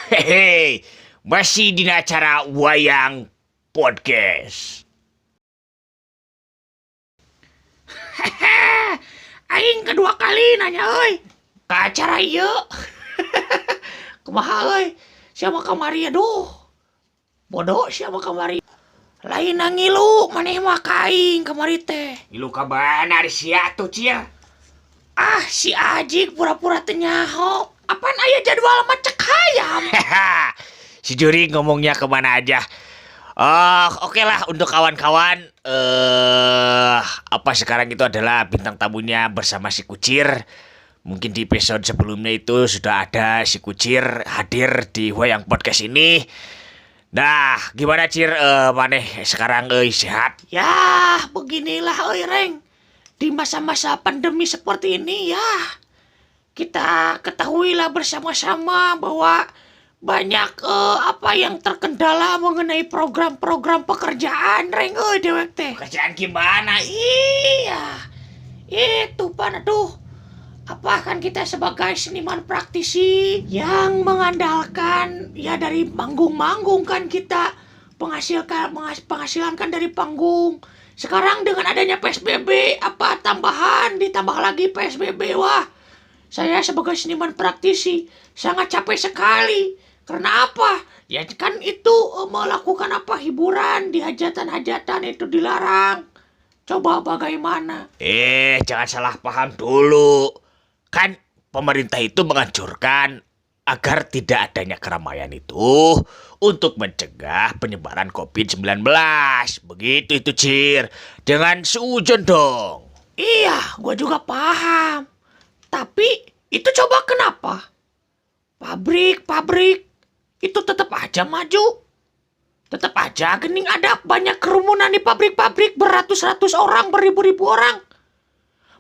Hehe, masih di acara Wayang Podcast. Hehe, aing kedua kali nanya euy ka acara ieu. Kumaha euy? Siapa kamari aduh. Bodoh siapa kamari. Lain ngilu maneh mah ka aing kamari teh. Ngilu ka mana di sia tuh, Cir? Ah, si Ajik pura-pura teu nyaho. Apaan aya jadwal mah cek hayam. Haha, si Juri ngomongnya kemana aja. Oh, oke lah untuk kawan-kawan. Apa sekarang itu adalah bintang tamunya bersama si Kucir. Mungkin di episode sebelumnya itu sudah ada si Kucir hadir di Wayang Podcast ini. Nah, gimana Cir? Maneh sekarang sehat? Ya, beginilah euy Reng. Di masa-masa pandemi seperti ini ya, kita ketahuilah bersama-sama bahwa banyak apa yang terkendala mengenai program-program pekerjaan Reng euy dewek teh. Kerjaan gimana? Iya. Itu pan aduh. Apa kan kita sebagai seniman praktisi yang mengandalkan ya dari manggung-manggung kan kita penghasilan kan dari panggung. Sekarang dengan adanya PSBB apa ditambah lagi PSBB wah. Saya sebagai seniman praktisi sangat capek sekali. Karena apa? Ya kan itu melakukan apa hiburan di hajatan-hajatan itu dilarang. Coba bagaimana? Jangan salah paham dulu. Kan pemerintah itu menganjurkan agar tidak adanya keramaian itu untuk mencegah penyebaran COVID-19. Begitu itu, Cir. Jangan seujun dong. Iya, gue juga paham. Tapi itu coba kenapa? Pabrik itu tetap aja maju. Tetap aja gening ada banyak kerumunan di pabrik-pabrik beratus-ratus orang, beribu-ribu orang.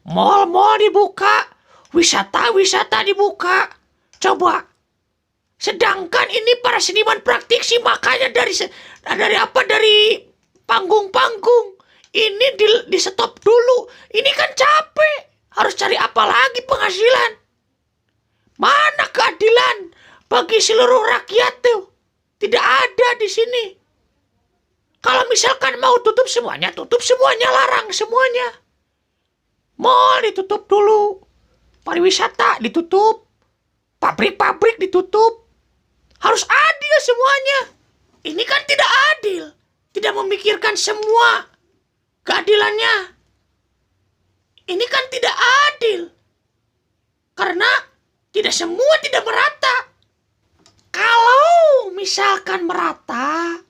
Mal-mal dibuka, wisata dibuka. Coba. Sedangkan ini para seniman praktisi makanya dari panggung-panggung ini di stop dulu. Ini kan capek. Harus cari apa lagi penghasilan? Mana keadilan bagi seluruh rakyat tuh? Tidak ada di sini. Kalau misalkan mau tutup semuanya, larang semuanya. Mall ditutup dulu. Pariwisata ditutup. Pabrik-pabrik ditutup. Harus adil semuanya. Ini kan tidak adil. Tidak memikirkan semua keadilannya. Ini kan tidak adil. Karena tidak merata. Kalau misalkan merata,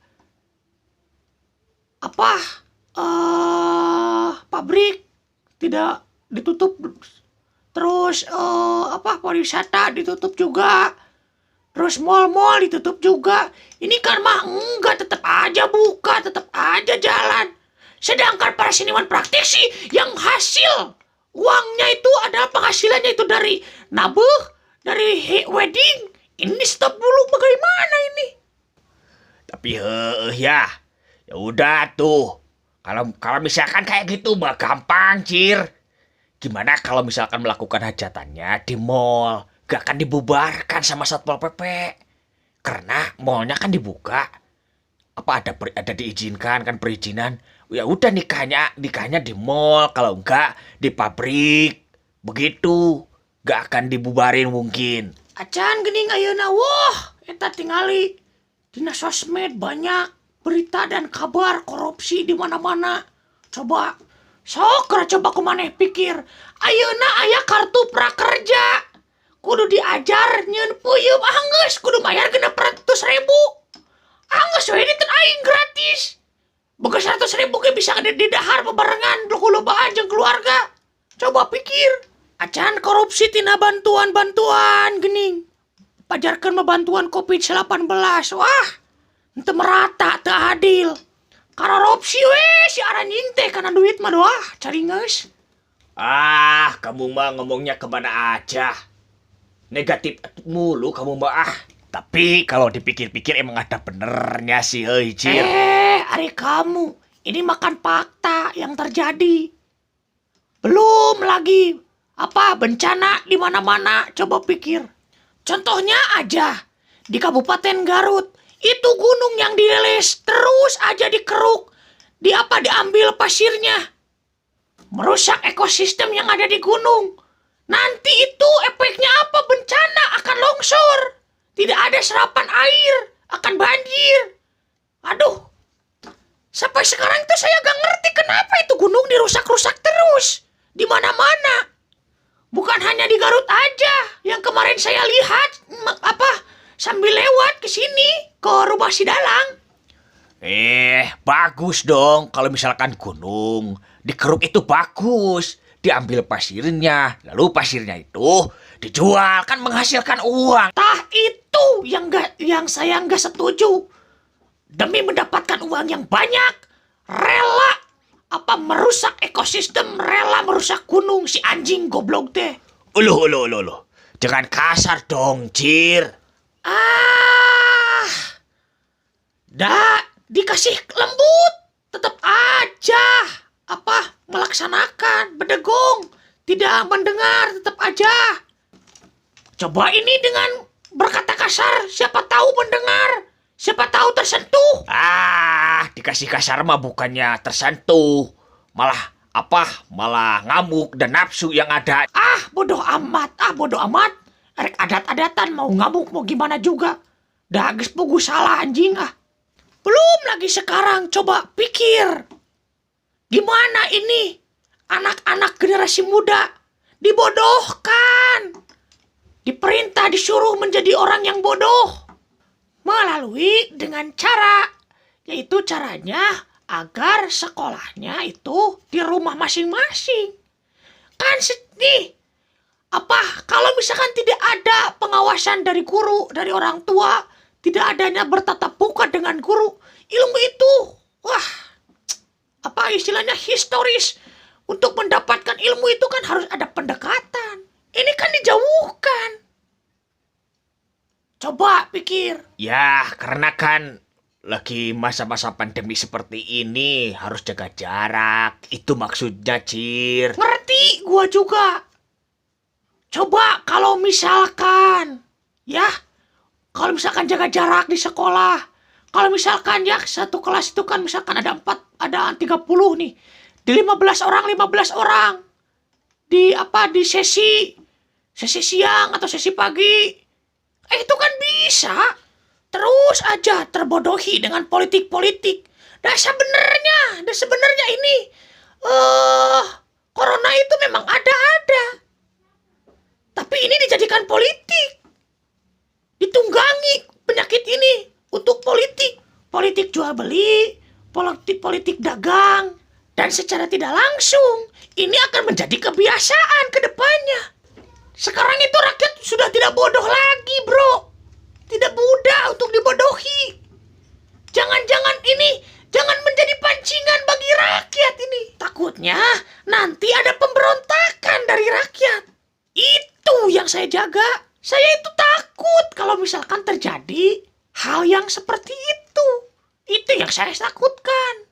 pabrik tidak ditutup, terus pariwisata ditutup juga, terus mal-mal ditutup juga. Ini kan mah enggak, tetap aja buka, tetap aja jalan. Sedangkan para seniman praktisi yang hasil uangnya itu adalah penghasilannya itu dari nabuh, dari wedding. Ini stop dulu, bagaimana ini? Tapi ya udah tuh. Kalau misalkan kayak gitu mah gampang, Cir. Gimana kalau misalkan melakukan hajatannya di mall? Gak akan dibubarkan sama Satpol PP. Karena mallnya kan dibuka. Apa ada diizinkan kan perizinan? Ya udah nikahnya di mall, kalau enggak di pabrik. Begitu. Gak akan dibubarin mungkin. Acan gening ayeuna wah, eta tingali dina sosmed banyak berita dan kabar korupsi di mana-mana. Coba kumaneh pikir, ayeuna aya kartu prakerja. Kudu diajar nyeun peuyeum geus kudu mayar 600.000. Geus we dinten aing gratis. Boga 100.000 ge bisa di dahar bebarengan loba-lobaan jeung keluarga. Coba pikir. Acan korupsi tina bantuan gening. Pajarkeun mah bantuan COVID-19. Wah, henteu merata, teu adil. Korupsi we si aranjing teh kana duit mah doah, cari geus. Kamu mah ngomongnya kemana aja. Negatif mulu kamu mah. Tapi kalau dipikir-pikir emang ada benernya sih, Cir. Ari kamu, ini makan fakta yang terjadi. Belum lagi bencana di mana-mana, coba pikir. Contohnya aja di Kabupaten Garut. Itu gunung yang dileles terus aja dikeruk. Diambil pasirnya. Merusak ekosistem yang ada di gunung. Nanti itu efeknya apa? Bencana akan longsor. Tidak ada serapan air, akan banjir. Aduh. Sampai sekarang itu saya gak ngerti kenapa itu gunung dirusak-rusak terus. Di mana-mana. Bukan hanya di Garut aja. Yang kemarin saya lihat sambil lewat ke sini ke rumah si Dalang. Bagus dong kalau misalkan gunung dikeruk itu bagus. Diambil pasirnya, lalu pasirnya itu dijual, kan menghasilkan uang. Tah itu yang saya nggak setuju. Demi mendapatkan uang yang banyak, rela merusak ekosistem, rela merusak gunung si anjing goblok teh. Uluh. Jangan kasar dong, Cir. Dikasih lembut, tetap aja melaksanakan, berdegong, tidak mendengar, tetap aja. Coba ini dengan berkata kasar, siapa tahu mendengar, siapa tahu tersentuh. Dikasih kasar mah bukannya tersentuh, malah ngamuk dan nafsu yang ada. Bodoh amat. Erek adat-adatan mau ngamuk mau gimana juga. Dah geus pugu salah anjing. Belum lagi sekarang coba pikir. Gimana ini anak-anak generasi muda dibodohkan. Diperintah disuruh menjadi orang yang bodoh. Melalui dengan cara, yaitu caranya agar sekolahnya itu di rumah masing-masing. Kan kalau misalkan tidak ada pengawasan dari guru, dari orang tua, tidak adanya bertatap muka dengan guru, ilmu itu istilahnya historis. Untuk mendapatkan ilmu itu kan harus ada pendekatan. Ini kan dijauhkan. Coba pikir. Ya, karena kan lagi masa-masa pandemi seperti ini harus jaga jarak. Itu maksudnya, Cir. Ngerti gua juga. Coba kalau misalkan jaga jarak di sekolah. Kalau misalkan satu kelas itu kan misalkan ada 30 nih. Di 15 orang. Di sesi siang atau sesi pagi. Itu kan bisa. Terus aja terbodohi dengan politik-politik. Dan sebenarnya ini corona itu memang ada. Tapi ini dijadikan politik. Ditunggangi penyakit ini untuk politik. Politik jual beli, politik dagang. Dan secara tidak langsung, ini akan menjadi kebiasaan ke depannya. Sekarang itu rakyat sudah tidak bodoh lagi, bro. Tidak mudah untuk dibodohi. Jangan menjadi pancingan bagi rakyat ini. Takutnya nanti ada pemberontakan dari rakyat. Itu yang saya jaga. Saya itu takut kalau misalkan terjadi hal yang seperti itu. Itu yang saya takutkan.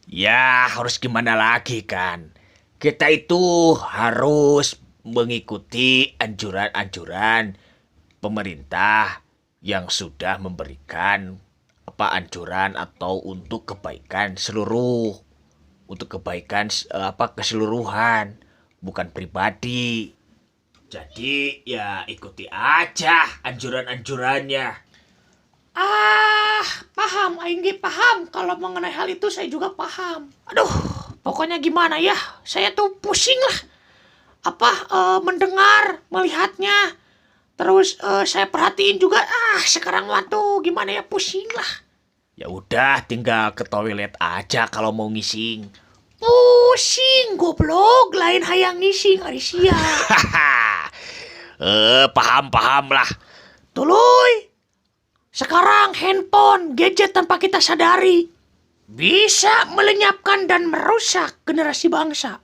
Ya, harus gimana lagi kan? Kita itu harus mengikuti anjuran-anjuran pemerintah yang sudah memberikan anjuran atau untuk kebaikan keseluruhan, bukan pribadi. Jadi ya ikuti aja anjuran-anjurannya. Paham, Aing paham. Kalau mengenai hal itu saya juga paham. Aduh, pokoknya gimana ya? Saya tuh pusing lah. Mendengar, melihatnya. Terus saya perhatiin juga. Sekarang waktu gimana ya, pusing lah. Ya udah, tinggal ke toilet aja kalau mau ngising. Pusing, goblok. Lain hayang ngising, ari sia. Paham lah. Tuluy. Sekarang handphone, gadget tanpa kita sadari bisa melenyapkan dan merusak generasi bangsa.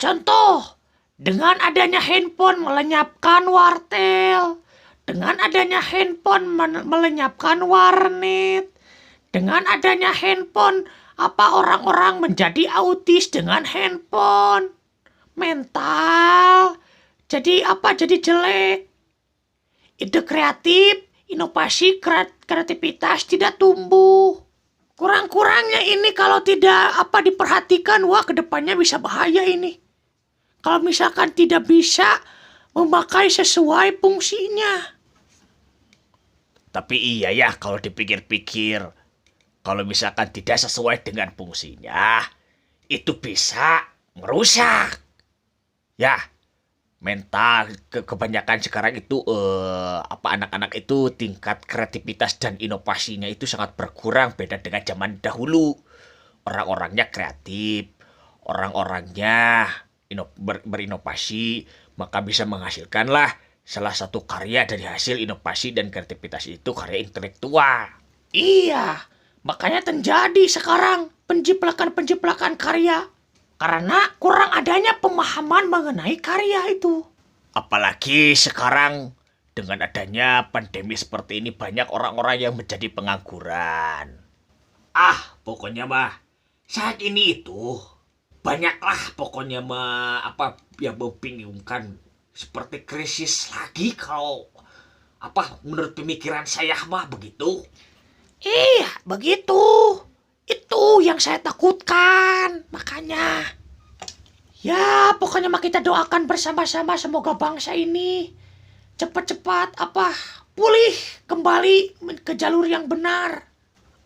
Contoh, dengan adanya handphone melenyapkan wartel, dengan adanya handphone melenyapkan warnet, dengan adanya handphone orang-orang menjadi autis dengan handphone, mental jadi jelek. Ide kreatif inovasi, kreativitas tidak tumbuh. Kurang-kurangnya ini kalau tidak diperhatikan, wah kedepannya bisa bahaya ini. Kalau misalkan tidak bisa memakai sesuai fungsinya. Tapi iya ya, kalau dipikir-pikir, kalau misalkan tidak sesuai dengan fungsinya, itu bisa merusak. Ya, mental kebanyakan sekarang itu anak-anak itu tingkat kreativitas dan inovasinya itu sangat berkurang, beda dengan zaman dahulu. Orang-orangnya kreatif, orang-orangnya berinovasi, maka bisa menghasilkanlah salah satu karya dari hasil inovasi dan kreativitas itu karya intelektual. Iya, makanya terjadi sekarang penjiplakan karya. Karena kurang adanya pemahaman mengenai karya itu. Apalagi sekarang dengan adanya pandemi seperti ini banyak orang-orang yang menjadi pengangguran. Pokoknya mah saat ini itu banyaklah pokoknya yang membingungkan seperti krisis lagi kalau menurut pemikiran saya mah begitu. Iya, begitu. Itu yang saya takutkan, makanya. Ya, pokoknya mah kita doakan bersama-sama semoga bangsa ini cepat-cepat pulih kembali ke jalur yang benar.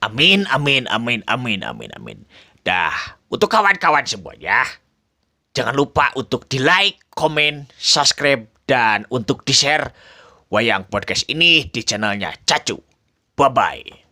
Amin, amin, amin, amin, amin, amin. Dah, untuk kawan-kawan semuanya, jangan lupa untuk di-like, komen, subscribe, dan untuk di-share Wayang Podcast ini di channelnya Cacu. Bye-bye.